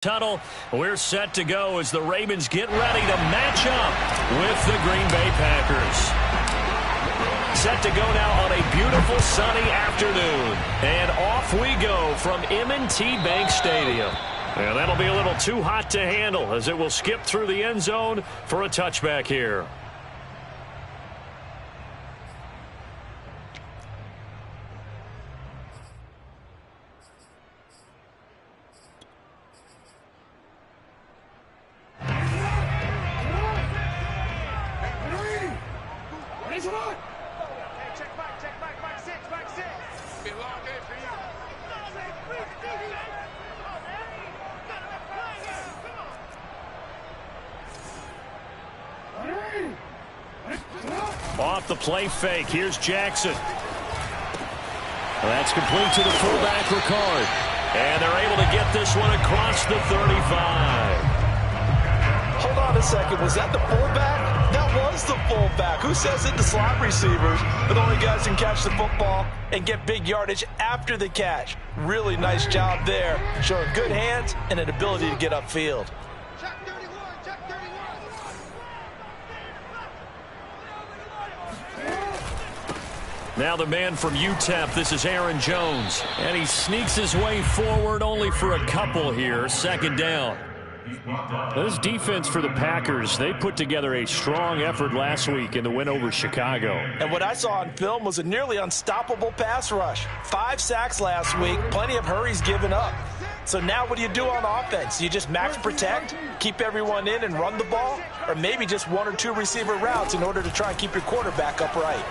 Tunnel. We're set to go as the Ravens get ready to match up with the Green Bay Packers. Set to go now on a beautiful sunny afternoon. And off we go from M&T Bank Stadium. And that'll be a little too hot to handle as it will skip through the end zone for a touchback here. Off the play fake. Here's Jackson. That's complete to the fullback, Ricard. And they're able to get this one across the 35. Hold on a second. Was that the fullback? That was the fullback. Who says it? The slot receivers. But only guys can catch the football and get big yardage after the catch. Really nice job there. Showing good hands and an ability to get upfield. Now the man from UTEP, this is Aaron Jones. And he sneaks his way forward only for a couple here. Second down. This defense for the Packers, they put together a strong effort last week in the win over Chicago. And what I saw on film was a nearly unstoppable pass rush. 5 sacks last week, plenty of hurries given up. So now what do you do on offense? You just max protect, keep everyone in and run the ball? Or maybe just 1 or 2 receiver routes in order to try and keep your quarterback upright?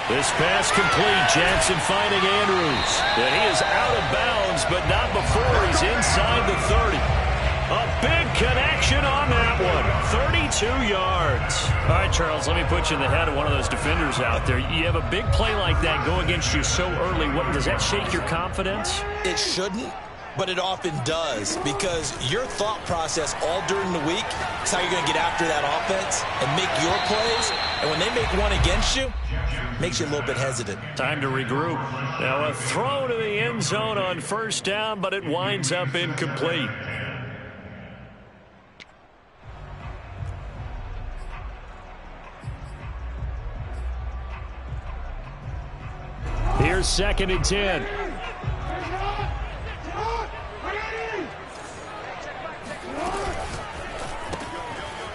This pass complete. Jackson finding Andrews. And he is out of bounds, but not before he's inside the 30. A big connection on that one. 32 yards. All right, Charles, let me put you in the head of one of those defenders out there. You have a big play like that go against you so early. What, does that shake your confidence? It shouldn't, but it often does, because your thought process all during the week is how you're going to get after that offense and make your plays. And when they make one against you, makes you a little bit hesitant. Time to regroup. Now a throw to the end zone on first down, but it winds up incomplete. Here's 2nd and 10.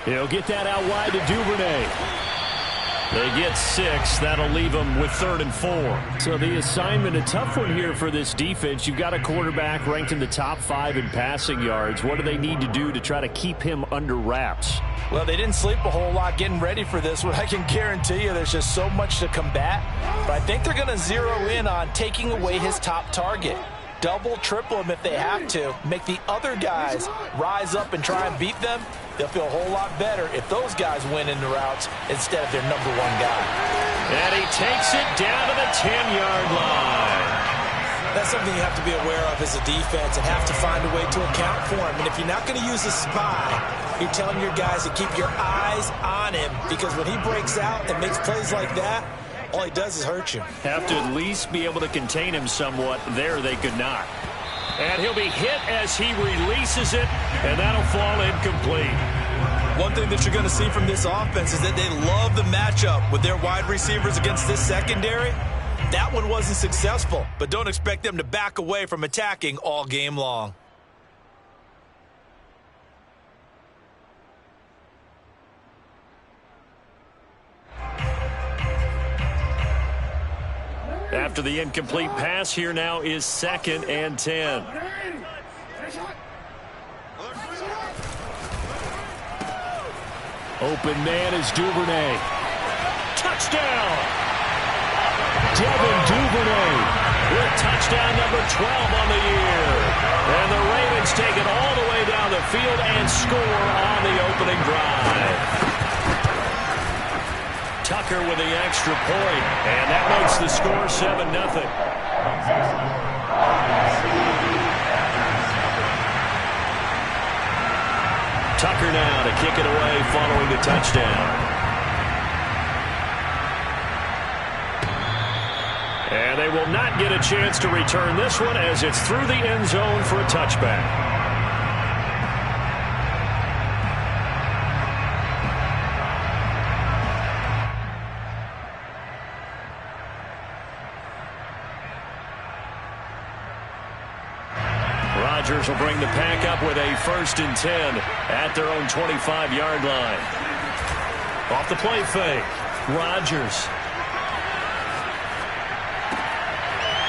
He'll get that out wide to Duvernay. They get 6. That'll leave them with 3rd and 4. So the assignment, a tough one here for this defense. You've got a quarterback ranked in the top 5 in passing yards. What do they need to do to try to keep him under wraps? Well, they didn't sleep a whole lot getting ready for this one. I can guarantee you there's just so much to combat. But I think they're going to zero in on taking away his top target. Double, triple him if they have to. Make the other guys rise up and try and beat them. They'll feel a whole lot better if those guys win in the routes instead of their number 1 guy. And he takes it down to the 10-yard line. That's something you have to be aware of as a defense and have to find a way to account for him. And if you're not going to use a spy, you're telling your guys to keep your eyes on him, because when he breaks out and makes plays like that, all he does is hurt you. Have to at least be able to contain him somewhat. There they could not. And he'll be hit as he releases it, and that'll fall incomplete. One thing that you're going to see from this offense is that they love the matchup with their wide receivers against this secondary. That one wasn't successful, but don't expect them to back away from attacking all game long. After the incomplete pass, here now is 2nd and 10. Open man is Duvernay. Touchdown! Devin Duvernay with touchdown number 12 on the year. And the Ravens take it all the way down the field and score on the opening drive. Tucker with the extra point, and that makes the score 7-0. Tucker now to kick it away following the touchdown. And they will not get a chance to return this one as it's through the end zone for a touchback. Rodgers will bring the pack up with a 1st and 10 at their own 25-yard line. Off the play fake, Rodgers.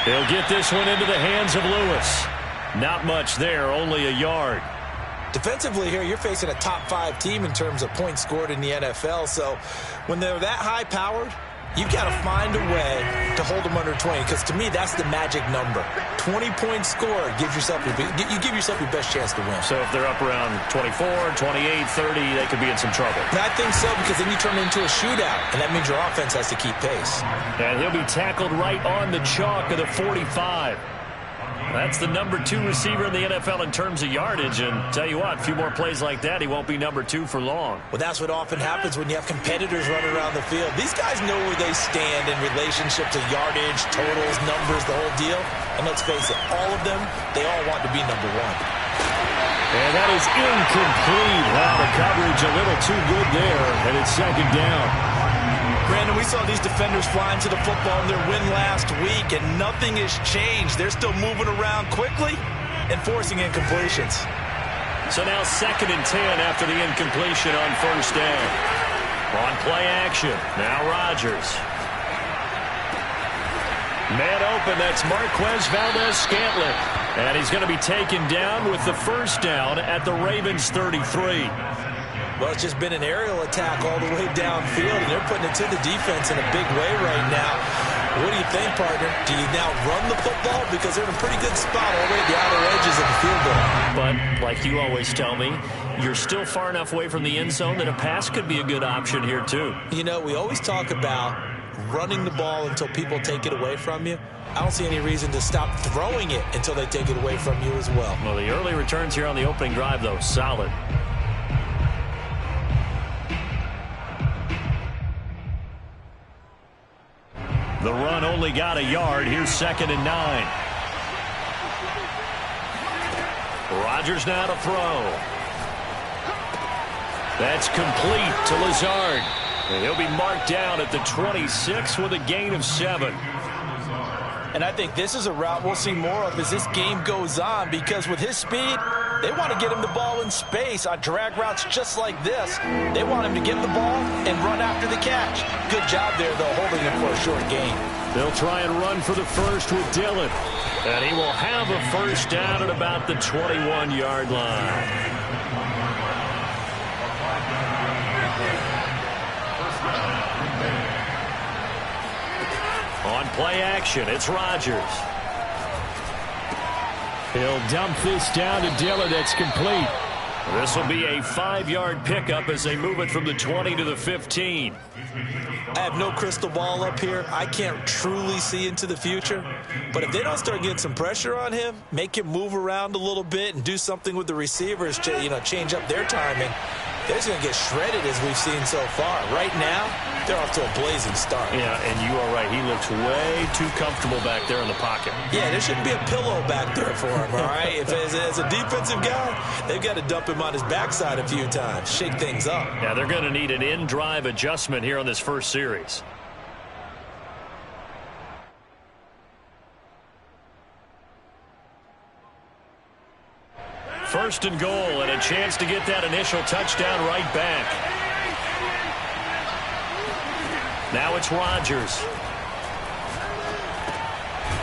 He'll get this one into the hands of Lewis. Not much there, only a yard. Defensively here, you're facing a top 5 team in terms of points scored in the NFL. So when they're that high-powered, you've got to find a way to hold them under 20, because to me, that's the magic number. 20-point score gives yourself you give yourself your best chance to win. So if they're up around 24, 28, 30, they could be in some trouble. And I think so, because then you turn it into a shootout, and that means your offense has to keep pace. And he'll be tackled right on the chalk of the 45. That's the number 2 receiver in the NFL in terms of yardage. And tell you what, a few more plays like that, he won't be number 2 for long. Well, that's what often happens when you have competitors running around the field. These guys know where they stand in relationship to yardage, totals, numbers, the whole deal. And let's face it, all of them, they all want to be number 1. And that is incomplete. Wow, the coverage a little too good there, and it's 2nd down. Brandon, we saw these defenders flying to the football in their win last week, and nothing has changed. They're still moving around quickly and forcing incompletions. So now 2nd and 10 after the incompletion on 1st down. On play action, now Rodgers. Man open, that's Marquez Valdes-Scantling. And he's going to be taken down with the 1st down at the Ravens' 33. Well, it's just been an aerial attack all the way downfield, and they're putting it to the defense in a big way right now. What do you think, partner? Do you now run the football? Because they're in a pretty good spot all the way at the outer edges of the field goal. But, like you always tell me, you're still far enough away from the end zone that a pass could be a good option here, too. You know, we always talk about running the ball until people take it away from you. I don't see any reason to stop throwing it until they take it away from you as well. Well, the early returns here on the opening drive, though, solid. The run only got a yard. Here's 2nd and 9. Rodgers now to throw. That's complete to Lazard. And he'll be marked down at the 26 with a gain of 7. And I think this is a route we'll see more of as this game goes on, because with his speed, they want to get him the ball in space on drag routes just like this. They want him to get the ball and run after the catch. Good job there, though, holding him for a short gain. They'll try and run for the 1st with Dillon. And he will have a 1st down at about the 21-yard line. On play action, it's Rodgers. He'll dump this down to Dillon. That's complete. This will be a 5-yard pickup as they move it from the 20 to the 15. I have no crystal ball up here. I can't truly see into the future. But if they don't start getting some pressure on him, make him move around a little bit and do something with the receivers to, change up their timing, they're just going to get shredded as we've seen so far. Right now, they're off to a blazing start. Yeah, and you are right. He looks way too comfortable back there in the pocket. Yeah, there shouldn't be a pillow back there for him, all right? If as a defensive guy, they've got to dump him on his backside a few times, shake things up. Yeah, they're going to need an in-drive adjustment here on this first series. First and goal, and a chance to get that initial touchdown right back. Now it's Rodgers.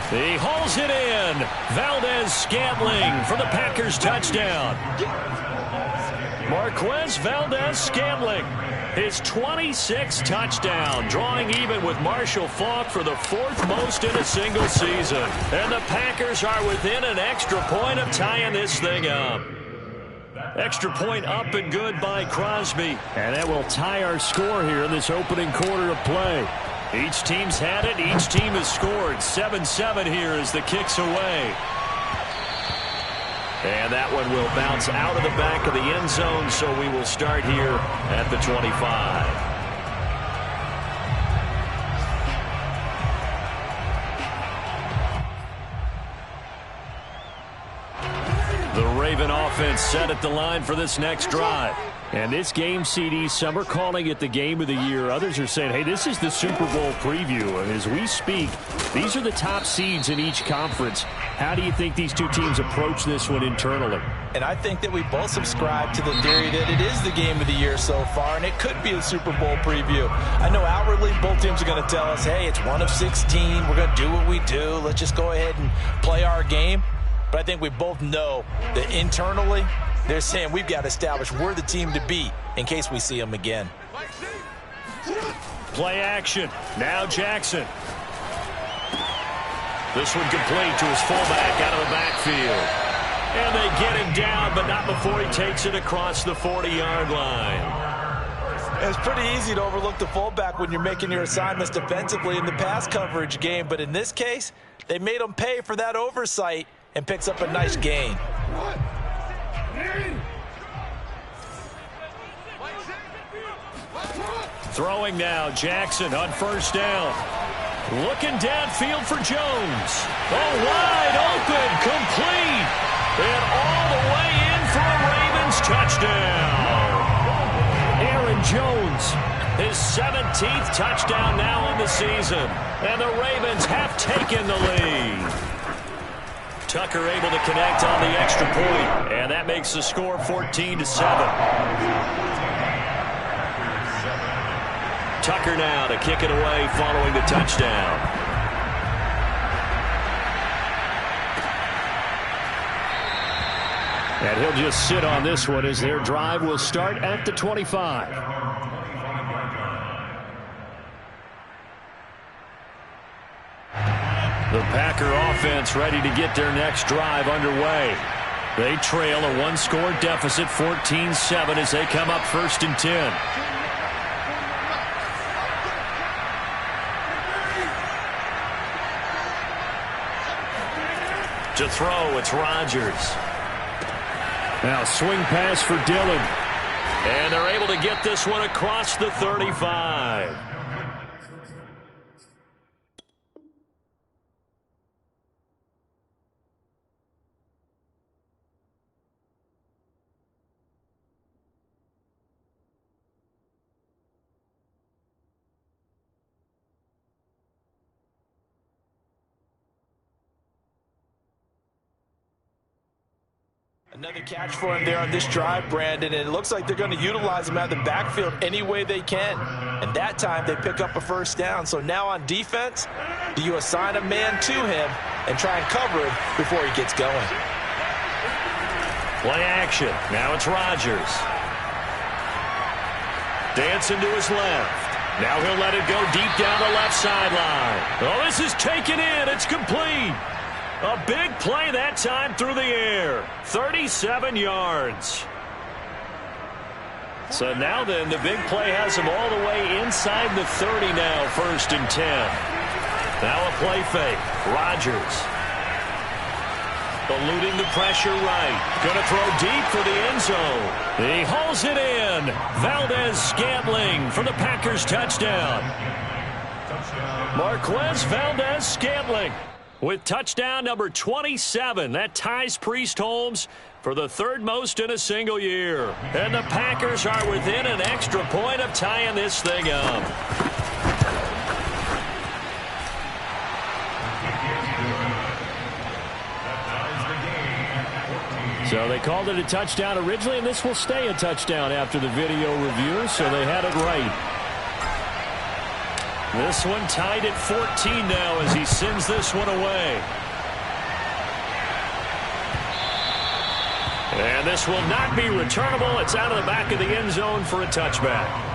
He hauls it in. Valdes-Scantling for the Packers touchdown. Marquez Valdes-Scantling, his 26th touchdown, drawing even with Marshall Faulk for the 4th most in a single season. And the Packers are within an extra point of tying this thing up. Extra point up and good by Crosby. And that will tie our score here in this opening quarter of play. Each team's had it. Each team has scored. 7-7 here as the kick's away. And that one will bounce out of the back of the end zone, so we will start here at the 25. Raven offense set at the line for this next drive. And this game, CD, some are calling it the game of the year. Others are saying, hey, this is the Super Bowl preview. And as we speak, these are the top seeds in each conference. How do you think these two teams approach this one internally? And I think that we both subscribe to the theory that it is the game of the year so far, and it could be a Super Bowl preview. I know outwardly both teams are going to tell us, hey, it's 1 of 16. We're going to do what we do. Let's just go ahead and play our game. But I think we both know that internally, they're saying we've got to establish we're the team to beat in case we see them again. Play action. Now Jackson. This one complete to his fullback out of the backfield. And they get him down, but not before he takes it across the 40-yard line. It's pretty easy to overlook the fullback when you're making your assignments defensively in the pass coverage game. But in this case, they made him pay for that oversight and picks up a nice gain. Throwing now, Jackson on first down. Looking downfield for Jones. Oh, wide open, complete. And all the way in for a Ravens touchdown. Aaron Jones, his 17th touchdown now on the season. And the Ravens have taken the lead. Tucker able to connect on the extra point. And that makes the score 14-7. Tucker now to kick it away following the touchdown. And he'll just sit on this one as their drive will start at the 25. The Packer offense ready to get their next drive underway. They trail a one-score deficit, 14-7, as they come up 1st and 10. To throw, it's Rodgers. Now swing pass for Dillon. And they're able to get this one across the 35. Another catch for him there on this drive, Brandon, and it looks like they're going to utilize him out of the backfield any way they can. And that time they pick up a first down. So now on defense, do you assign a man to him and try and cover him before he gets going? Play action. Now it's Rodgers. Dancing to his left. Now he'll let it go deep down the left sideline. Oh, this is taken in. It's complete. A big play that time through the air. 37 yards. So now then, the big play has him all the way inside the 30 now, 1st and 10. Now a play fake. Rodgers. Eluding the pressure right. Going to throw deep for the end zone. He hauls it in. Valdez-Scantling for the Packers touchdown. Marquez Valdez-Scantling with touchdown number 27. That ties Priest Holmes for the 3rd most in a single year. And the Packers are within an extra point of tying this thing up. So they called it a touchdown originally, and this will stay a touchdown after the video review, so they had it right. This one tied at 14 now as he sends this one away. And this will not be returnable. It's out of the back of the end zone for a touchback.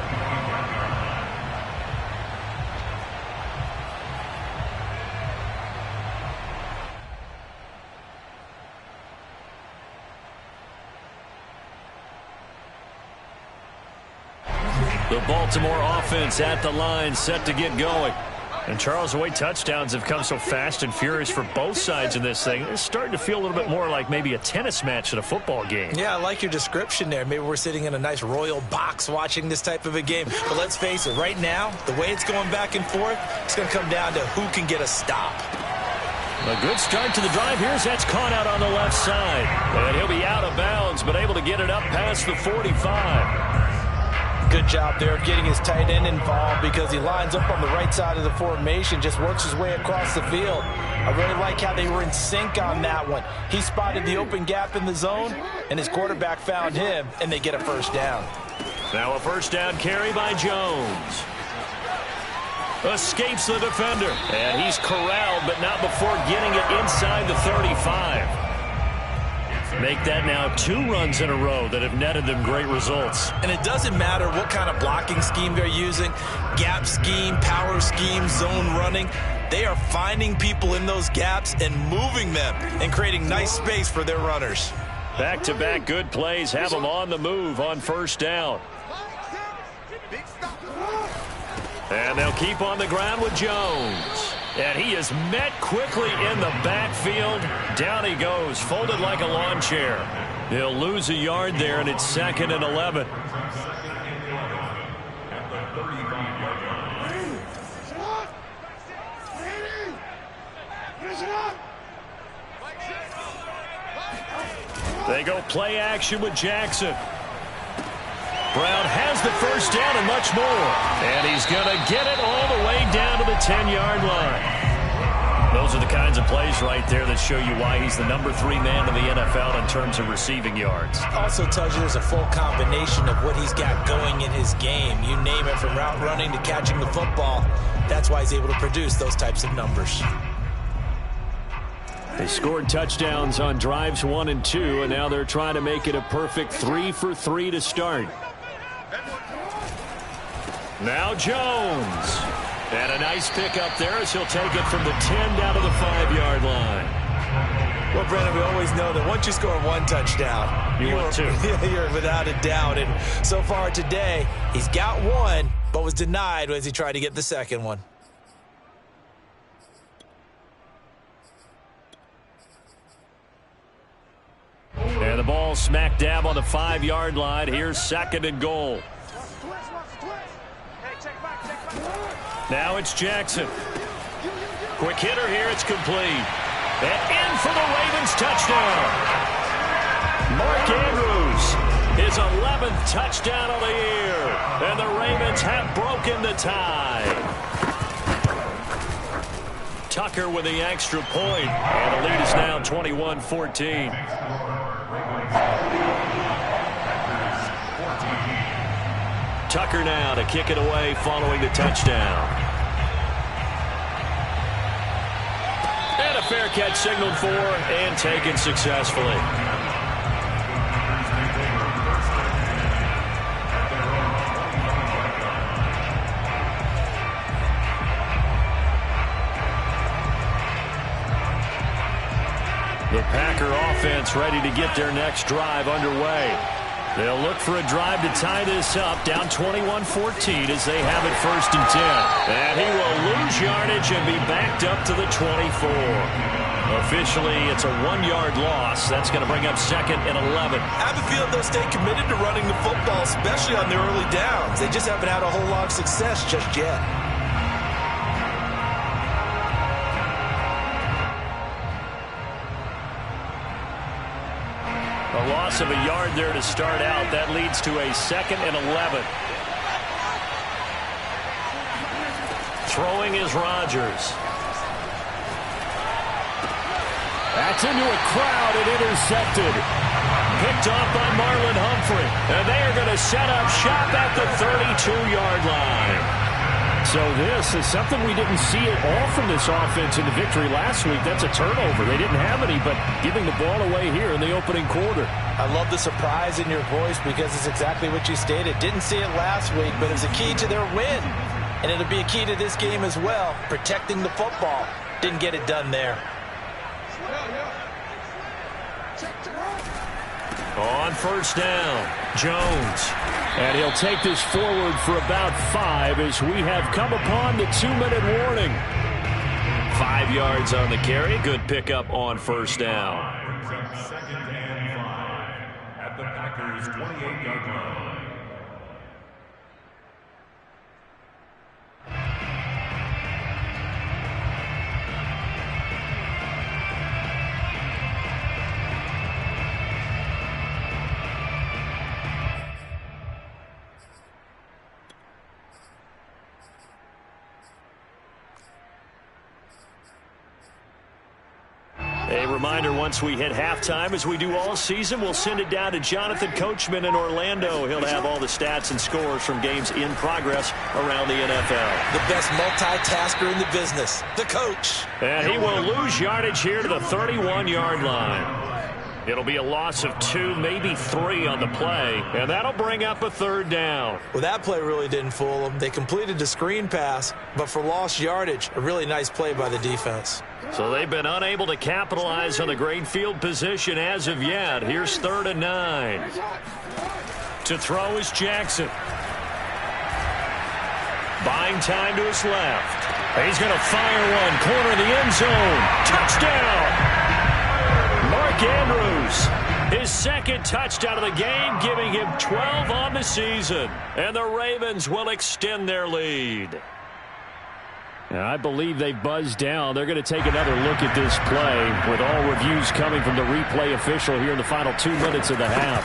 The Baltimore offense at the line, set to get going. And Charles, the way touchdowns have come so fast and furious for both sides in this thing, it's starting to feel a little bit more like maybe a tennis match in a football game. Yeah, I like your description there. Maybe we're sitting in a nice royal box watching this type of a game. But let's face it, right now, the way it's going back and forth, it's going to come down to who can get a stop. A good start to the drive. Here's that's caught out on the left side. And he'll be out of bounds, but able to get it up past the 45. Good job there of getting his tight end involved because he lines up on the right side of the formation, just works his way across the field. I really like how they were in sync on that one. He spotted the open gap in the zone, and his quarterback found him, and they get a first down. Now a first down carry by Jones. Escapes the defender. And he's corralled, but not before getting it inside the 35. Make that now 2 runs in a row that have netted them great results. And it doesn't matter what kind of blocking scheme they're using, gap scheme, power scheme, zone running. They are finding people in those gaps and moving them and creating nice space for their runners. Back-to-back good plays have them on the move on first down. And they'll keep on the ground with Jones. And he is met quickly in the backfield. Down he goes, folded like a lawn chair. He'll lose a yard there, and it's 2nd and 11. They go play action with Jackson. Brown has the first down and much more. And he's going to get it all the way down to the 10-yard line. Those are the kinds of plays right there that show you why he's the number 3 man in the NFL in terms of receiving yards. Also tells you there's a full combination of what he's got going in his game. You name it, from route running to catching the football. That's why he's able to produce those types of numbers. They scored touchdowns on drives 1 and 2, and now they're trying to make it a perfect 3 for 3 to start. Now Jones. And a nice pick up there as he'll take it from the 10 down to the 5-yard line. Well, Brandon, we always know that once you score 1 touchdown, you're 2. You're without a doubt. And so far today, he's got 1, but was denied as he tried to get the second one. And the ball smack dab on the 5-yard line. Here's 2nd and goal. Now it's Jackson. Quick hitter here. It's complete. And in for the Ravens touchdown. Mark Andrews, his 11th touchdown of the year. And the Ravens have broken the tie. Tucker with the extra point. And the lead is now 21-14. Tucker now to kick it away following the touchdown. And a fair catch signaled for and taken successfully. The Packer offense ready to get their next drive underway. They'll look for a drive to tie this up, down 21-14 as they have it 1st and 10. And he will lose yardage and be backed up to the 24. Officially, it's a 1-yard loss. That's going to bring up 2nd and 11. I have a feeling they'll stay committed to running the football, especially on their early downs. They just haven't had a whole lot of success just yet. A loss of a yard there to start out. That leads to a 2nd and 11. Throwing is Rodgers. That's into a crowd and intercepted. Picked off by Marlon Humphrey. And they are going to set up shop at the 32-yard line. So this is something we didn't see at all from this offense in the victory last week. That's a turnover. They didn't have any, but giving the ball away here in the opening quarter. I love the surprise in your voice because it's exactly what you stated. Didn't see it last week, but it's a key to their win. And it'll be a key to this game as well, protecting the football. Didn't get it done there. On first down, Jones. And he'll take this forward for about 5 as we have come upon the 2-minute warning. 5 yards on the carry. Good pickup on first down. 2nd and 5 at the Packers' 28-yard line. A reminder, once we hit halftime, as we do all season, we'll send it down to Jonathan Coachman in Orlando. He'll have all the stats and scores from games in progress around the NFL. The best multitasker in the business, the coach. And he will lose yardage here to the 31-yard line. It'll be a loss of 2, maybe 3 on the play, and that'll bring up a 3rd down. Well, that play really didn't fool them. They completed the screen pass, but for lost yardage, a really nice play by the defense. So they've been unable to capitalize on the great field position as of yet. Here's 3rd and 9. To throw is Jackson. Buying time to his left. He's going to fire one. Corner of the end zone. Touchdown! Mark Andrews, his 2nd touchdown of the game, giving him 12 on the season. And the Ravens will extend their lead. And I believe they've buzzed down. They're going to take another look at this play, with all reviews coming from the replay official here in the final 2 minutes of the half.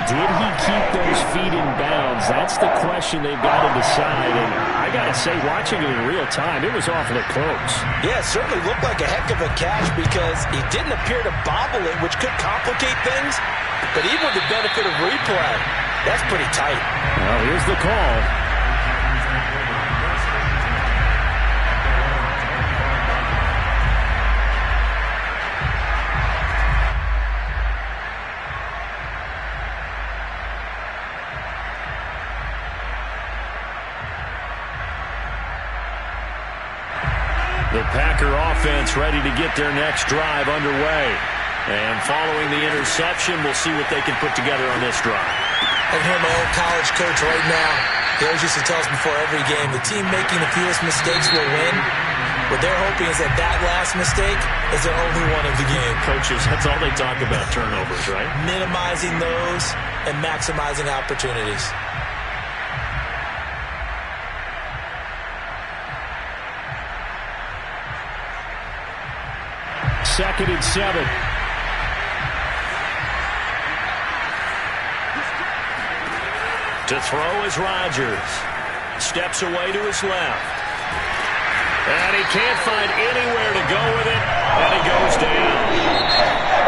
Did he keep those feet in bounds? That's the question they've got to decide. And I got to say, watching it in real time, it was awfully close. Yeah, it certainly looked like a heck of a catch because he didn't appear to bobble it, which could complicate things. But even with the benefit of replay, that's pretty tight. Well, here's the call. The Packer offense ready to get their next drive underway. And following the interception, we'll see what they can put together on this drive. I can hear my old college coach right now. He always used to tell us before every game, the team making the fewest mistakes will win. What they're hoping is that that last mistake is their only one of the game. Coaches, that's all they talk about, turnovers, right? Minimizing those and maximizing opportunities. 2nd and 7. To throw is Rodgers. Steps away to his left. And he can't find anywhere to go with it, and he goes down.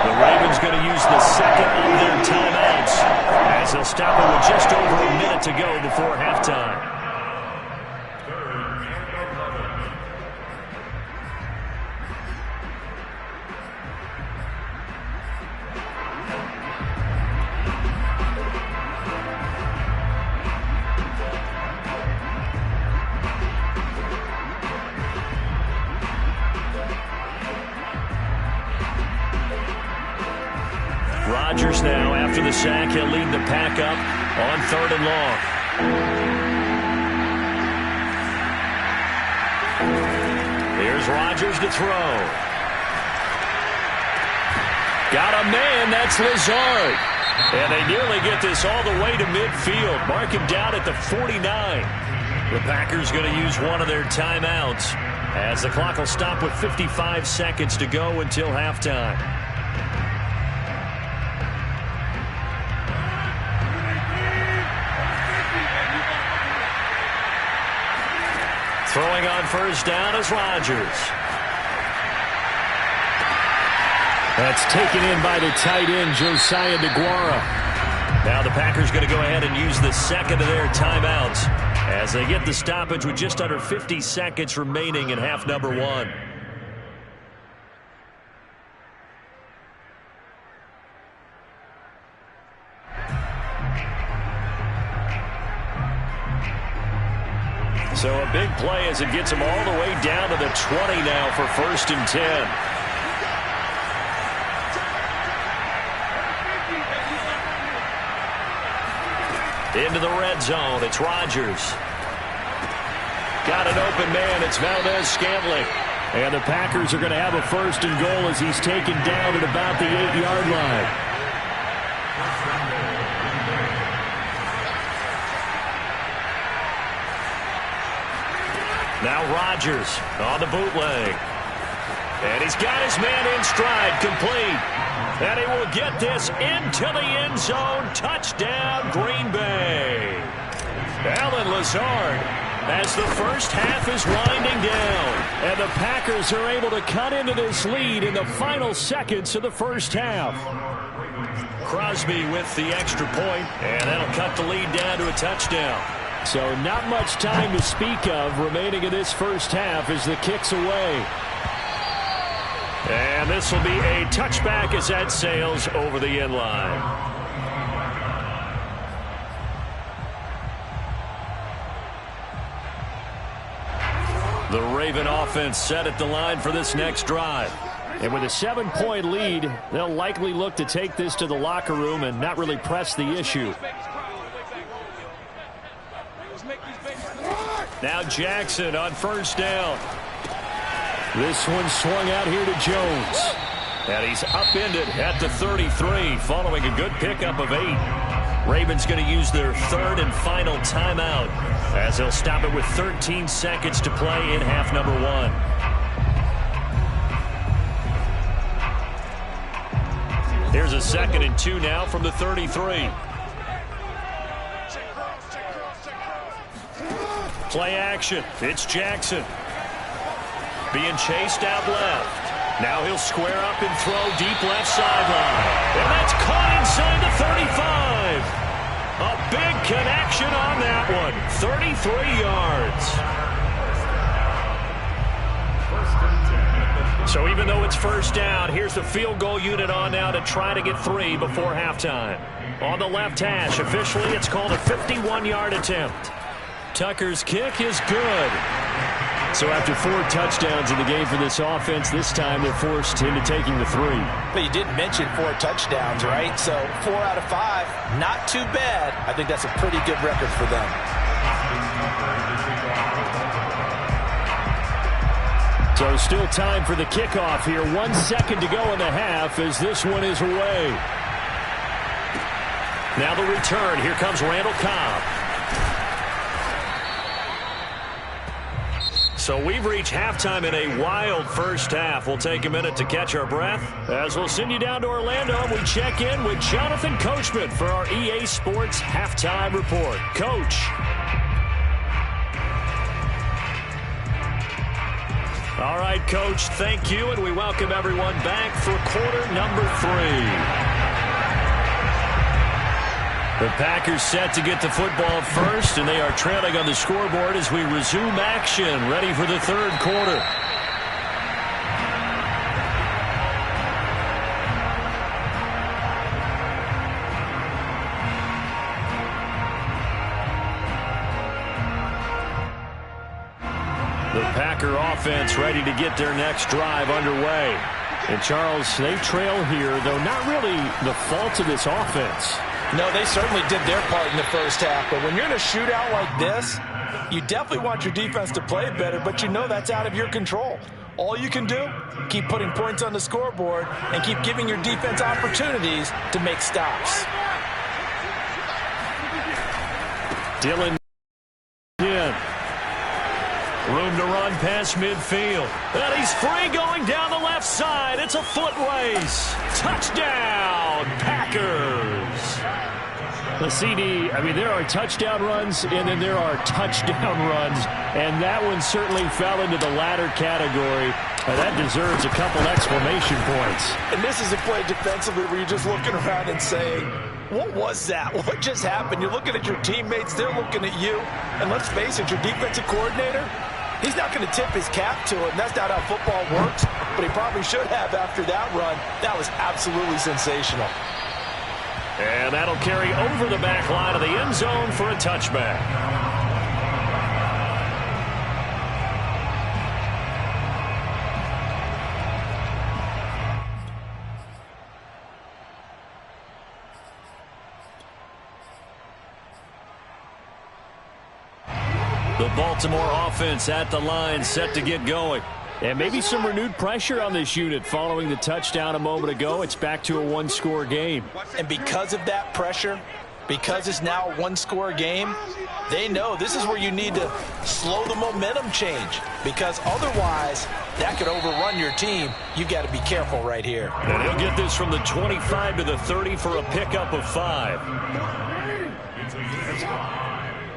The Ravens going to use the 2nd of their timeouts as they'll stop it with just over a minute to go before halftime. Rodgers now, after the sack, he'll lead the pack up on 3rd and long. Here's Rodgers to throw. Got a man, that's Lazard. And they nearly get this all the way to midfield. Mark him down at the 49. The Packers going to use one of their timeouts as the clock will stop with 55 seconds to go until halftime. Throwing on 1st down is Rodgers. That's taken in by the tight end, Josiah DeGuara. Now the Packers going to go ahead and use the 2nd of their timeouts as they get the stoppage with just under 50 seconds remaining in half number 1. So a big play as it gets them all the way down to the 20 now for 1st and 10. Into the red zone, it's Rodgers. Got an open man, it's Valdez-Scantling. And the Packers are going to have a 1st and goal as he's taken down at about the 8-yard line. Now Rodgers on the bootleg. And he's got his man in stride, complete. And he will get this into the end zone. Touchdown, Green Bay. Allen Lazard as the first half is winding down. And the Packers are able to cut into this lead in the final seconds of the first half. Crosby with the extra point, and that'll cut the lead down to a touchdown. So not much time to speak of remaining in this first half as the kick's away. And this will be a touchback as that sails over the end line. The Raven offense set at the line for this next drive. And with a 7-point lead, they'll likely look to take this to the locker room and not really press the issue. Now Jackson on first down. This one swung out here to Jones. And he's upended at the 33 following a good pickup of 8. Ravens going to use their third and final timeout as they'll stop it with 13 seconds to play in half number 1. Here's a 2nd and 2 now from the 33. Play action. It's Jackson. Being chased out left. Now he'll square up and throw deep left sideline. And that's caught inside the 35. A big connection on that one. 33 yards. So even though it's first down, here's the field goal unit on now to try to get 3 before halftime. On the left hash, officially it's called a 51-yard attempt. Tucker's kick is good. So after 4 touchdowns in the game for this offense, this time they're forced into taking the 3. But you did mention 4 touchdowns, right? So 4 out of 5, not too bad. I think that's a pretty good record for them. So still time for the kickoff here. 1 second to go in the half as this one is away. Now the return. Here comes Randall Cobb. So we've reached halftime in a wild first half. We'll take a minute to catch our breath as we'll send you down to Orlando and we check in with Jonathan Coachman for our EA Sports Halftime Report. Coach. All right, Coach, thank you, and we welcome everyone back for quarter number 3. The Packers set to get the football first, and they are trailing on the scoreboard as we resume action, ready for the third quarter. The Packer offense ready to get their next drive underway. And, Charles, they trail here, though not really the fault of this offense. No, they certainly did their part in the first half. But when you're in a shootout like this, you definitely want your defense to play better, but you know that's out of your control. All you can do, keep putting points on the scoreboard and keep giving your defense opportunities to make stops. Dylan in. Room to run past midfield. And he's free going down the left side. It's a foot race. Touchdown, Packers. The CD, I mean, there are touchdown runs, and then there are touchdown runs, and that one certainly fell into the latter category. That deserves a couple exclamation points. And this is a play defensively where you're just looking around and saying, what was that? What just happened? You're looking at your teammates, they're looking at you, and let's face it, your defensive coordinator, he's not going to tip his cap to it, and that's not how football works, but he probably should have after that run. That was absolutely sensational. And that'll carry over the back line of the end zone for a touchback. The Baltimore offense at the line, set to get going. And maybe some renewed pressure on this unit following the touchdown a moment ago. It's back to a one-score game. And because of that pressure, because it's now a one-score game, they know this is where you need to slow the momentum change, because otherwise that could overrun your team. You've got to be careful right here. And he'll get this from the 25 to the 30 for a pickup of 5.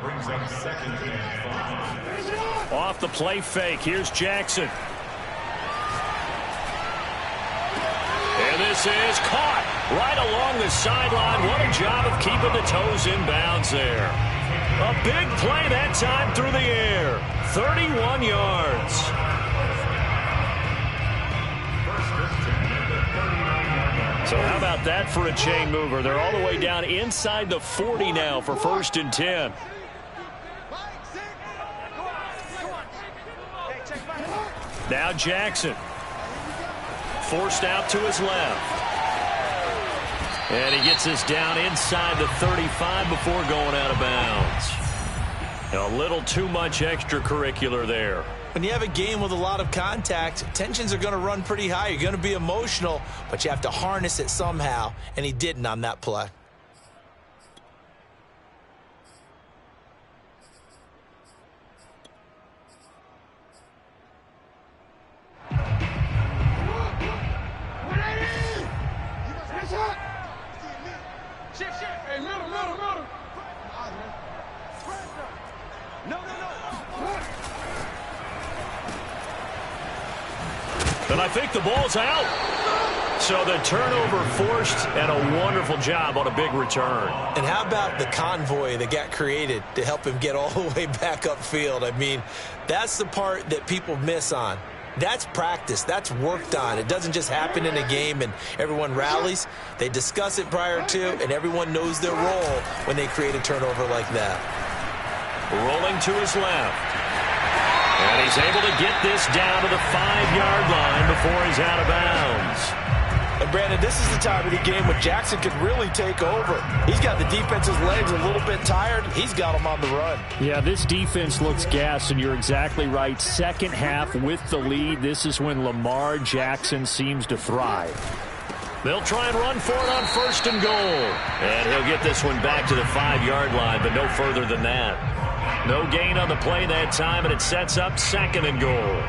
brings up second and 5. Off the play fake, here's Jackson. And this is caught right along the sideline. What a job of keeping the toes in bounds there. A big play that time through the air. 31 yards. So how about that for a chain mover? They're all the way down inside the 40 now for 1st and 10. Now Jackson. Forced out to his left. And he gets us down inside the 35 before going out of bounds. A little too much extracurricular there. When you have a game with a lot of contact, tensions are going to run pretty high. You're going to be emotional, but you have to harness it somehow, and he didn't on that play. And I think the ball's out. So the turnover forced, and a wonderful job on a big return. And how about the convoy that got created to help him get all the way back upfield? I mean, that's the part that people miss on. That's practice. That's worked on. It doesn't just happen in a game and everyone rallies. They discuss it prior to, and everyone knows their role when they create a turnover like that. Rolling to his left. And he's able to get this down to the 5-yard line before he's out of bounds. And Brandon, this is the time of the game when Jackson could really take over. He's got the defense's legs a little bit tired. He's got them on the run. Yeah, this defense looks gassed, and you're exactly right. Second half with the lead, this is when Lamar Jackson seems to thrive. They'll try and run for it on 1st and goal. And he'll get this one back to the 5-yard line, but no further than that. No gain on the play that time, and it sets up 2nd and goal.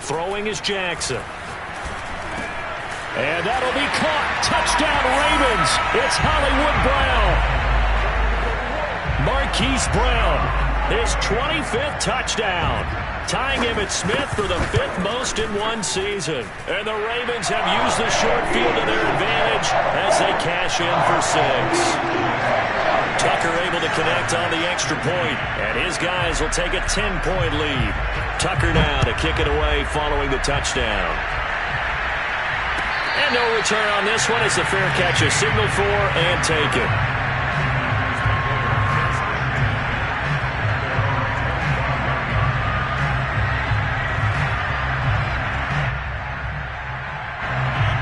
Throwing is Jackson. And that'll be caught. Touchdown, Ravens. It's Hollywood Brown. Marquise Brown. His 25th touchdown, tying him at Smith for the 5th most in one season. And the Ravens have used the short field to their advantage as they cash in for 6. Tucker able to connect on the extra point, and his guys will take a 10-point lead. Tucker now to kick it away following the touchdown. And no return on this one. It's a fair catch, a signal for, and take it.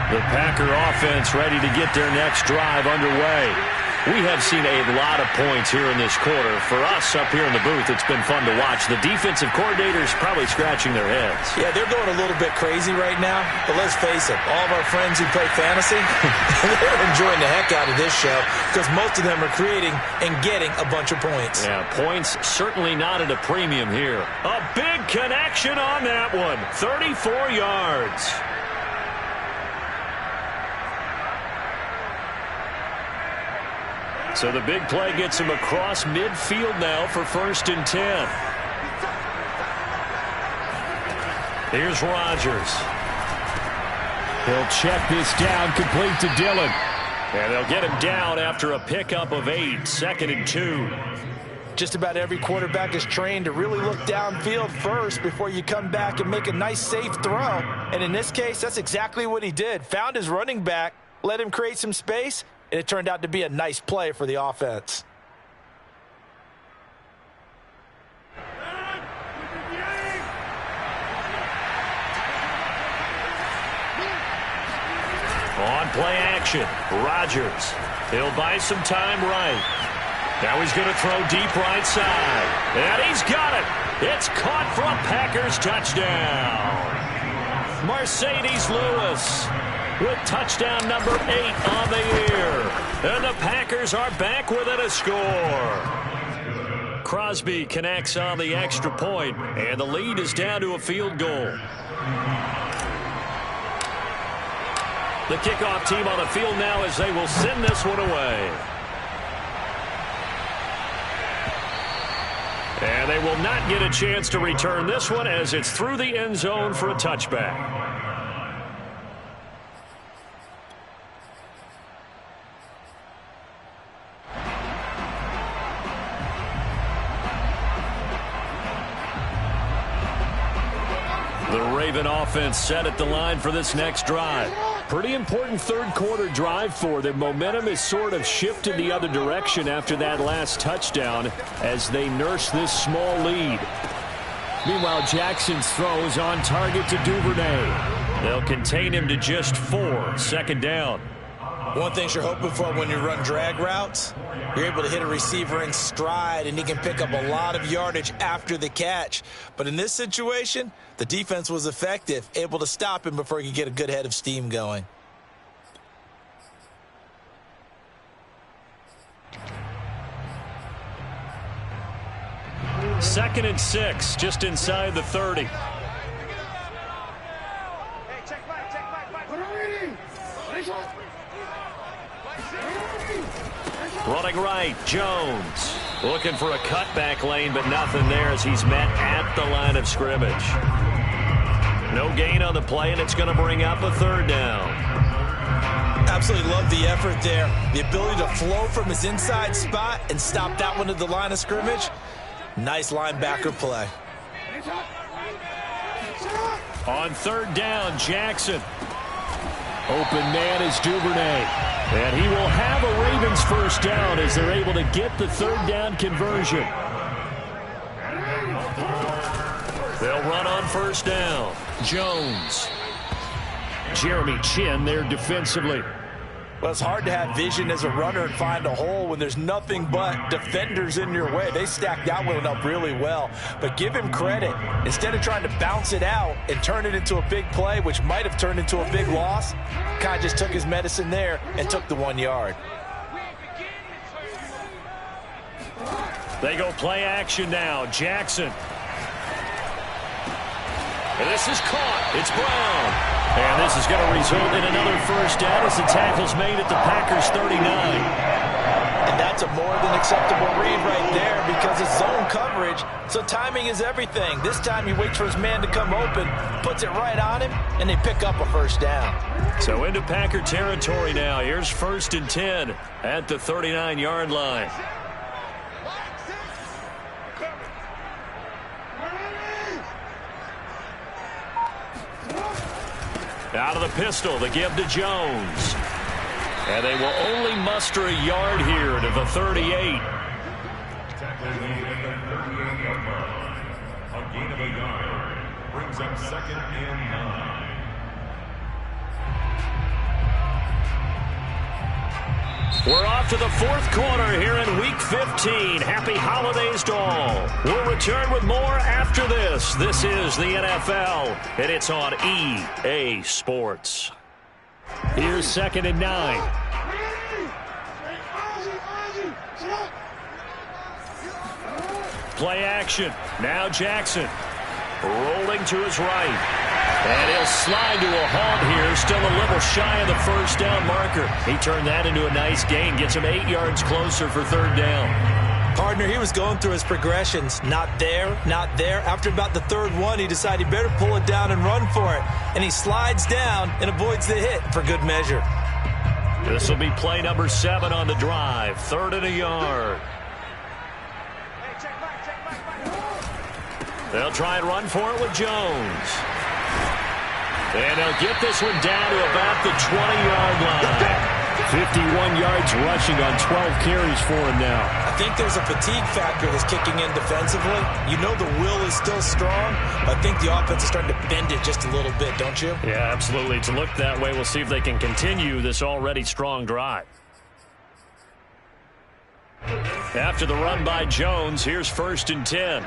The Packer offense ready to get their next drive underway. We have seen a lot of points here in this quarter. For us up here in the booth, it's been fun to watch. The defensive coordinators probably scratching their heads. Yeah, they're going a little bit crazy right now. But let's face it, all of our friends who play fantasy, they're enjoying the heck out of this show because most of them are creating and getting a bunch of points. Yeah, points certainly not at a premium here. A big connection on that one. 34 yards. So the big play gets him across midfield now for 1st and 10. Here's Rodgers. He'll check this down, complete to Dillon. And they'll get him down after a pickup of 8, 2nd and 2. Just about every quarterback is trained to really look downfield first before you come back and make a nice, safe throw. And in this case, that's exactly what he did. Found his running back, let him create some space, and it turned out to be a nice play for the offense. On play action, Rodgers. He'll buy some time right. Now he's going to throw deep right side. And he's got it. It's caught for a Packers touchdown. Mercedes Lewis with touchdown number 8 on the year. And the Packers are back within a score. Crosby connects on the extra point, and the lead is down to a field goal. The kickoff team on the field now as they will send this one away. And they will not get a chance to return this one as it's through the end zone for a touchback. The Raven offense set at the line for this next drive. Pretty important third quarter drive for them. Momentum has sort of shifted the other direction after that last touchdown as they nurse this small lead. Meanwhile, Jackson's throw is on target to Duvernay. They'll contain him to just 4. Second down. One thing you're hoping for when you run drag routes, you're able to hit a receiver in stride, and he can pick up a lot of yardage after the catch. But in this situation, the defense was effective, able to stop him before he could get a good head of steam going. Second and 6, just inside the 30. Running right, Jones. Looking for a cutback lane, but nothing there as he's met at the line of scrimmage. No gain on the play, and it's going to bring up a third down. Absolutely love the effort there. The ability to flow from his inside spot and stop that one at the line of scrimmage. Nice linebacker play. On third down, Jackson. Open man is Duvernay. And he will have a Ravens first down as they're able to get the third down conversion. They'll run on first down. Jones. Jeremy Chin there defensively. Well, it's hard to have vision as a runner and find a hole when there's nothing but defenders in your way. They stacked that one up really well. But give him credit. Instead of trying to bounce it out and turn it into a big play, which might have turned into a big loss, kind of just took his medicine there and took the 1 yard. They go play action now. Jackson. And this is caught. It's Brown. And this is going to result in another first down as the tackle's made at the Packers 39. And that's a more than acceptable read right there because it's zone coverage, so timing is everything. This time he waits for his man to come open, puts it right on him, and they pick up a first down. So into Packer territory now. Here's 1st and 10 at the 39-yard line. Out of the pistol, the give to Jones. And they will only muster a yard here to the 38. Tackling at the 38-yard line. A gain of a yard brings up 2nd and 9. We're off to the fourth quarter here in Week 15. Happy holidays to all. We'll return with more after this. This is the NFL, and it's on EA Sports. Here's 2nd and 9. Play action. Now Jackson. Rolling to his right. And he'll slide to a halt here. Still a little shy of the first down marker. He turned that into a nice gain. Gets him 8 yards closer for third down. Partner, he was going through his progressions. Not there, not there. After about the third one, he decided he better pull it down and run for it. And he slides down and avoids the hit for good measure. This will be play number 7 on the drive. 3rd and a yard. They'll try and run for it with Jones. And they'll get this one down to about the 20-yard line. 51 yards rushing on 12 carries for him now. I think there's a fatigue factor that's kicking in defensively. You know the will is still strong, but I think the offense is starting to bend it just a little bit, don't you? Yeah, absolutely. To look that way, we'll see if they can continue this already strong drive. After the run by Jones, here's 1st and 10.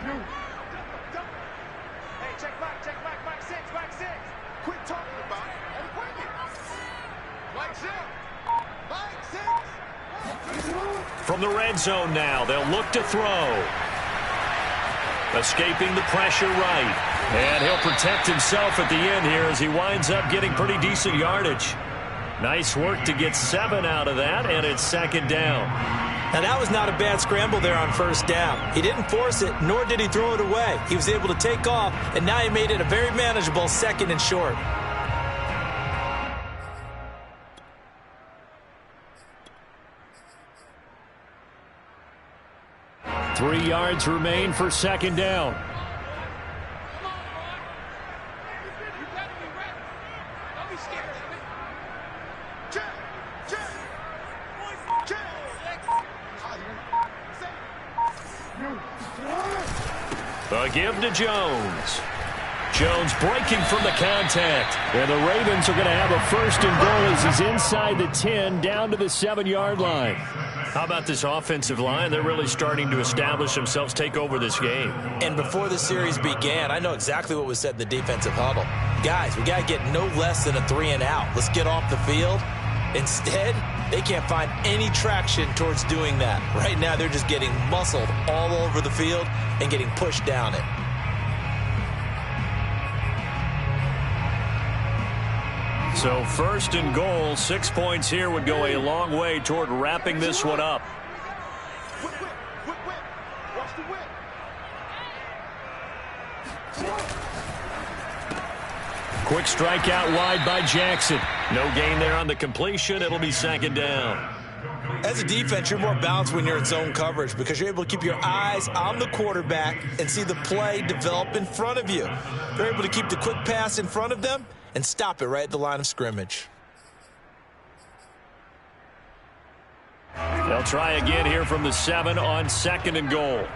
From the red zone now, they'll look to throw. Escaping the pressure right. And he'll protect himself at the end here as he winds up getting pretty decent yardage. Nice work to get 7 out of that, and it's second down. Now, that was not a bad scramble there on first down. He didn't force it, nor did he throw it away. He was able to take off, and now he made it a very manageable 2nd and short. Three yards remain for second down. The give to Jones. Jones breaking from the contact. And the Ravens are going to have a 1st and goal as he's inside the 10 down to the 7-yard line. How about this offensive line? They're really starting to establish themselves, take over this game. And before the series began, I know exactly what was said in the defensive huddle. Guys, we got to get no less than a 3 and out. Let's get off the field. Instead, they can't find any traction towards doing that. Right now, they're just getting muscled all over the field and getting pushed down it. So 1st and goal, 6 points here would go a long way toward wrapping this one up. Quick strike out wide by Jackson. No gain there on the completion. It'll be 2nd down. As a defense, you're more balanced when you're in zone coverage because you're able to keep your eyes on the quarterback and see the play develop in front of you. They're able to keep the quick pass in front of them and stop it right at the line of scrimmage. They'll try again here from the 7 on 2nd and goal.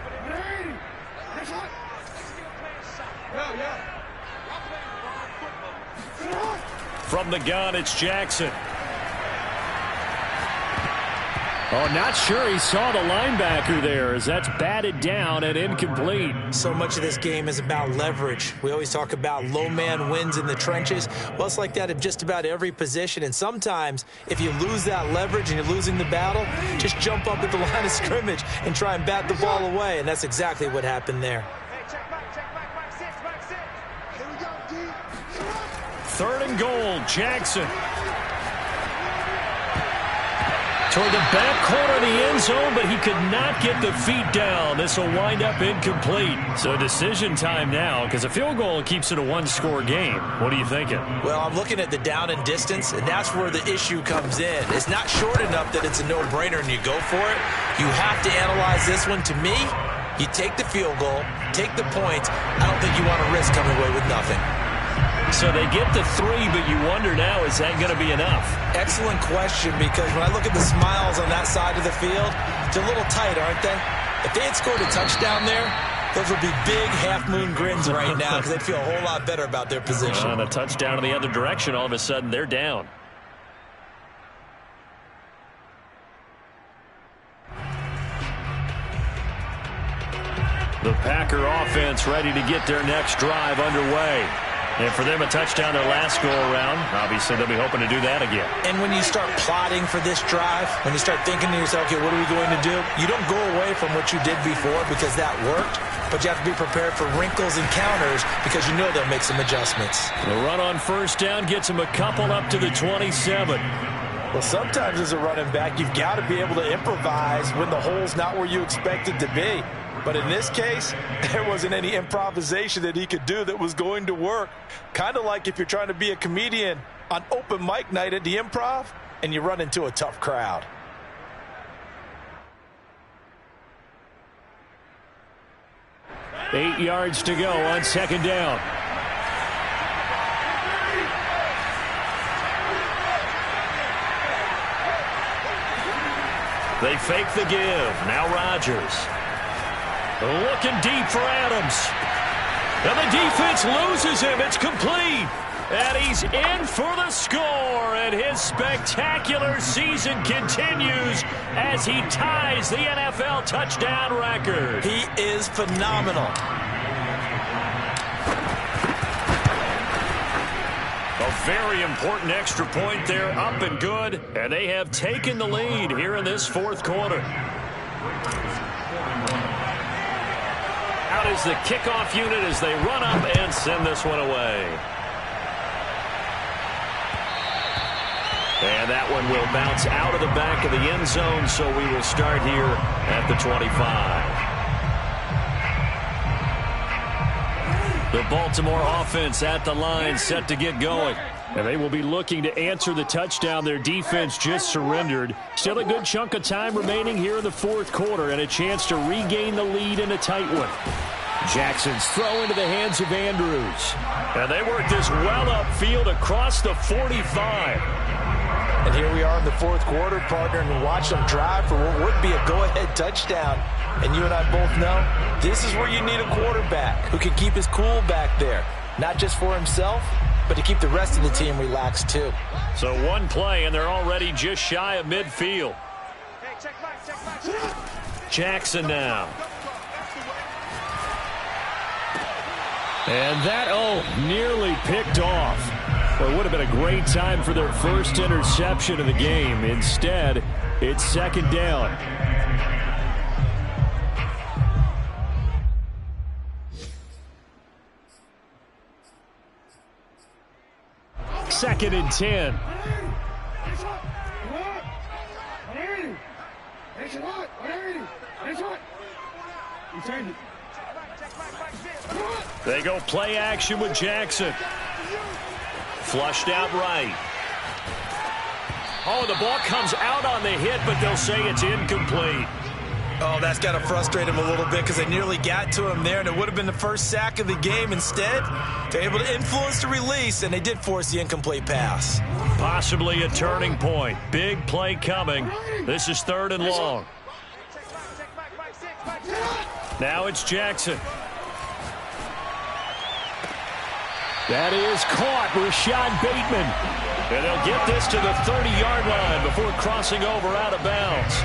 From the gun, it's Jackson. Oh, not sure he saw the linebacker there as that's batted down and incomplete. So much of this game is about leverage. We always talk about low man wins in the trenches. Well, it's like that in just about every position. And sometimes if you lose that leverage and you're losing the battle, just jump up at the line of scrimmage and try and bat the ball away. And that's exactly what happened there. 3rd and goal, Jackson. Toward the back corner of the end zone, but he could not get the feet down. This will wind up incomplete. So decision time now, because a field goal keeps it a 1-score game. What are you thinking? Well, I'm looking at the down and distance, and that's where the issue comes in. It's not short enough that it's a no-brainer and you go for it. You have to analyze this one. To me, you take the field goal, take the points. I don't think you want to risk coming away with nothing. So they get the 3, but you wonder now, is that going to be enough? Excellent question, because when I look at the smiles on that side of the field, they're a little tight, aren't they? If they had scored a touchdown there, those would be big half-moon grins right now because they'd feel a whole lot better about their position. On a touchdown in the other direction, all of a sudden they're down. The Packer offense ready to get their next drive underway. And for them, a touchdown their last go-around. Obviously, they'll be hoping to do that again. And when you start plotting for this drive, when you start thinking to yourself, okay, what are we going to do? You don't go away from what you did before because that worked, but you have to be prepared for wrinkles and counters because you know they'll make some adjustments. The run on first down gets them a couple up to the 27. Well, sometimes as a running back, you've got to be able to improvise when the hole's not where you expect it to be. But in this case, there wasn't any improvisation that he could do that was going to work. Kind of like if you're trying to be a comedian on open mic night at the Improv and you run into a tough crowd. Eight yards to go on second down. They fake the give. Now Rodgers. Looking deep for Adams. And the defense loses him. It's complete. And he's in for the score. And his spectacular season continues as he ties the NFL touchdown record. He is phenomenal. A very important extra point there, up and good. And they have taken the lead here in this fourth quarter. Out is the kickoff unit as they run up and send this one away. And that one will bounce out of the back of the end zone, so we will start here at the 25. The Baltimore offense at the line, set to get going. And they will be looking to answer the touchdown their defense just surrendered. Still a good chunk of time remaining here in the fourth quarter and a chance to regain the lead in a tight one. Jackson's throw into the hands of Andrews. And they work this well upfield across the 45. And here we are in the fourth quarter, partner, and watch them drive for what would be a go-ahead touchdown. And you and I both know this is where you need a quarterback who can keep his cool back there. Not just for himself, but to keep the rest of the team relaxed too. So one play, and they're already just shy of midfield. Jackson now. And that, nearly picked off. Well, it would have been a great time for their first interception of the game. Instead, it's second down. Second and 10. They go play action with Jackson. Flushed out right. Oh, the ball comes out on the hit, but they'll say it's incomplete. Oh, that's got to frustrate him a little bit because they nearly got to him there, and it would have been the first sack of the game. Instead, they're able to influence the release, and they did force the incomplete pass. Possibly a turning point. Big play coming. This is third and long. Now it's Jackson. That is caught. Rashad Bateman. And they'll get this to the 30-yard line before crossing over out of bounds.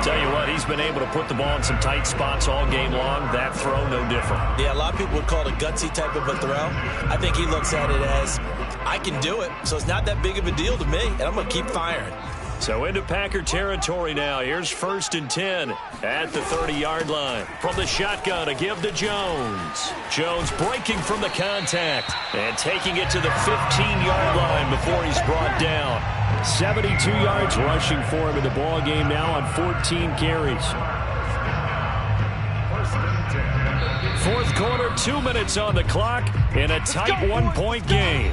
Tell you what, he's been able to put the ball in some tight spots all game long. That throw, no different. Yeah, a lot of people would call it a gutsy type of a throw. I think he looks at it as, I can do it, so it's not that big of a deal to me, and I'm going to keep firing. So into Packer territory now. Here's first and 10 at the 30-yard line. From the shotgun, a give to Jones. Jones breaking from the contact and taking it to the 15-yard line before he's brought down. 72 yards rushing for him in the ball game now on 14 carries. Fourth quarter, 2 minutes on the clock in a tight one-point game.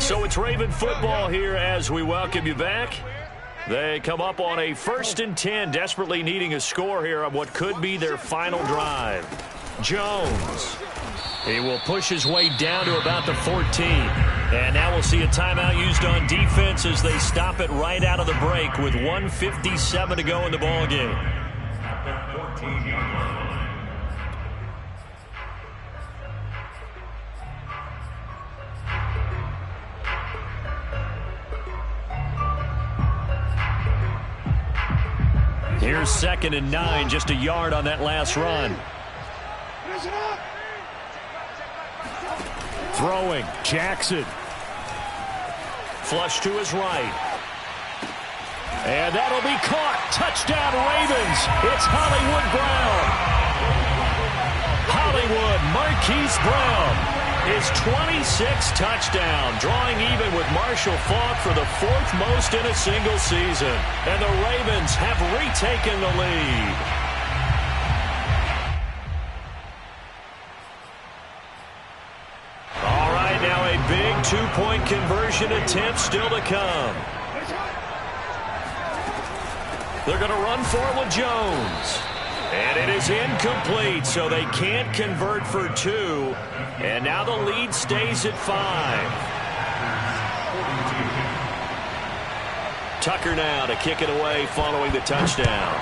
So it's Raven football here as we welcome you back. They come up on a first and 10, desperately needing a score here on what could be their final drive. Jones. He will push his way down to about the 14. And now we'll see a timeout used on defense as they stop it right out of the break with 1:57 to go in the ball game. Here's second and 9, just a yard on that last run. Throwing, Jackson. Flush to his right. And that'll be caught. Touchdown, Ravens. It's Hollywood Brown. Hollywood Marquise Brown. His 26th touchdown, drawing even with Marshall Faulk for the fourth most in a single season. And the Ravens have retaken the lead. All right, now a big two-point conversion attempt still to come. They're going to run for it with Jones. And it is incomplete, so they can't convert for 2. And now the lead stays at 5. Tucker now to kick it away following the touchdown.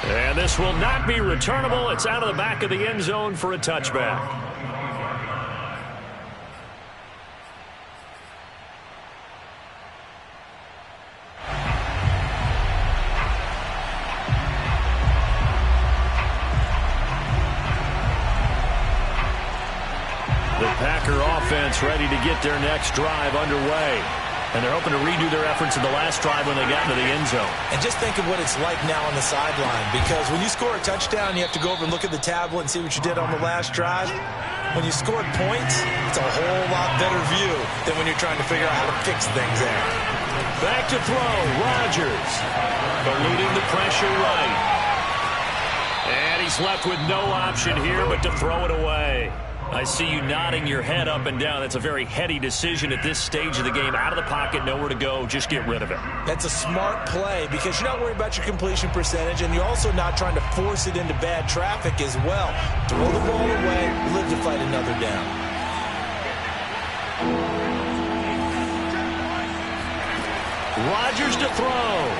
And this will not be returnable. It's out of the back of the end zone for a touchback. defense ready to get their next drive underway. And they're hoping to redo their efforts in the last drive when they got into the end zone. And just think of what it's like now on the sideline, because when you score a touchdown, you have to go over and look at the tablet and see what you did on the last drive. When you scored points, it's a whole lot better view than when you're trying to figure out how to fix things there. Back to throw, Rodgers. Eluding the pressure right. And he's left with no option here but to throw it away. I see you nodding your head up and down. That's a very heady decision at this stage of the game. Out of the pocket, nowhere to go. Just get rid of it. That's a smart play because you're not worried about your completion percentage, and you're also not trying to force it into bad traffic as well. Throw the ball away, live to fight another down. Rodgers to throw.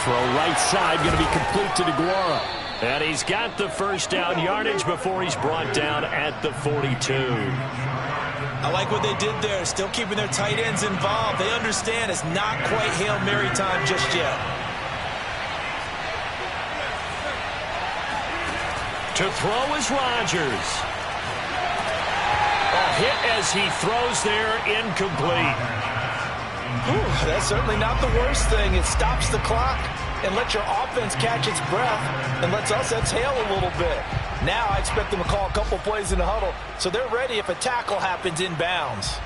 Throw right side, going to be complete to DeGuara. And he's got the first down yardage before he's brought down at the 42. I like what they did there, still keeping their tight ends involved. They understand it's not quite Hail Mary time just yet. To throw is Rodgers. A hit as he throws there, incomplete. Whew, that's certainly not the worst thing. It stops the clock and lets your offense catch its breath and lets us exhale a little bit. Now I expect them to call a couple plays in the huddle so they're ready if a tackle happens inbounds.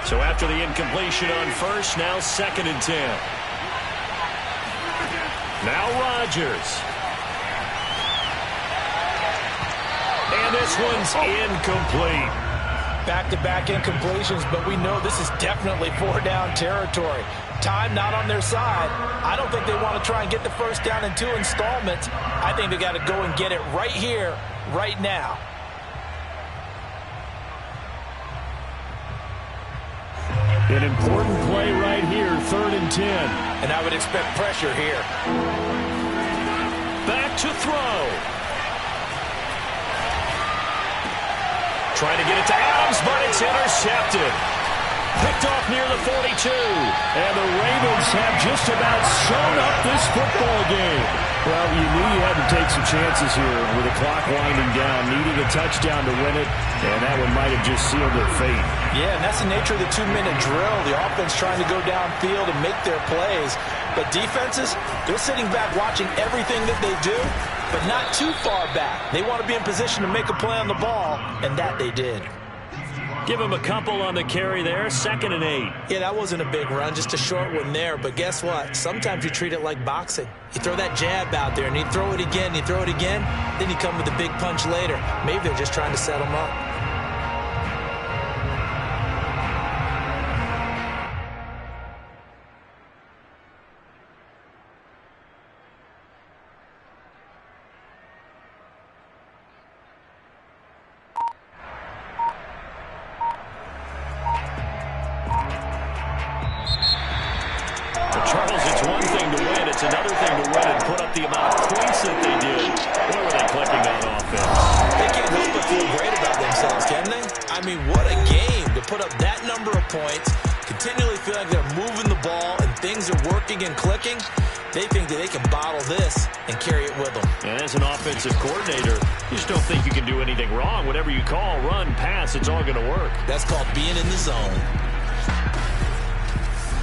So after the incompletion on first, now 2nd and 10. Now Rodgers. And this one's incomplete. Back-to-back incompletions, but we know this is definitely 4-down territory. Time not on their side. I don't think they want to try and get the first down in 2 installments. I think they got to go and get it right here, right now. An important play right here, 3rd and 10. And I would expect pressure here. Back to throw. Trying to get it to Adams, but it's intercepted. Picked off near the 42. And the Ravens have just about sewn up this football game. Well, you knew you had to take some chances here with the clock winding down, needing a touchdown to win it, and that one might have just sealed their fate. Yeah, and that's the nature of the 2-minute drill. The offense trying to go downfield and make their plays. But defenses, they're sitting back watching everything that they do, but not too far back. They want to be in position to make a play on the ball, and that they did. Give him a couple on the carry there, 2nd and 8. Yeah, that wasn't a big run, just a short one there. But guess what? Sometimes you treat it like boxing. You throw that jab out there, and you throw it again, then you come with a big punch later. Maybe they're just trying to set them up. Charles, it's one thing to win. It's another thing to win and put up the amount of points that they did. Where were they clicking on offense? They can't help but feel great about themselves, can they? I mean, what a game to put up that number of points, continually feel like they're moving the ball and things are working and clicking. They think that they can bottle this and carry it with them. And as an offensive coordinator, you just don't think you can do anything wrong. Whatever you call, run, pass, it's all going to work. That's called being in the zone.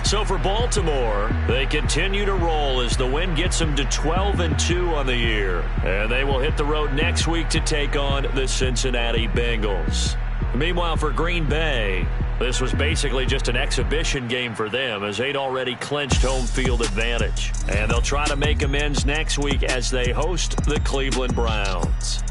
So for Baltimore, they continue to roll as the win gets them to 12-2 on the year. And they will hit the road next week to take on the Cincinnati Bengals. Meanwhile, for Green Bay, this was basically just an exhibition game for them as they'd already clinched home field advantage. And they'll try to make amends next week as they host the Cleveland Browns.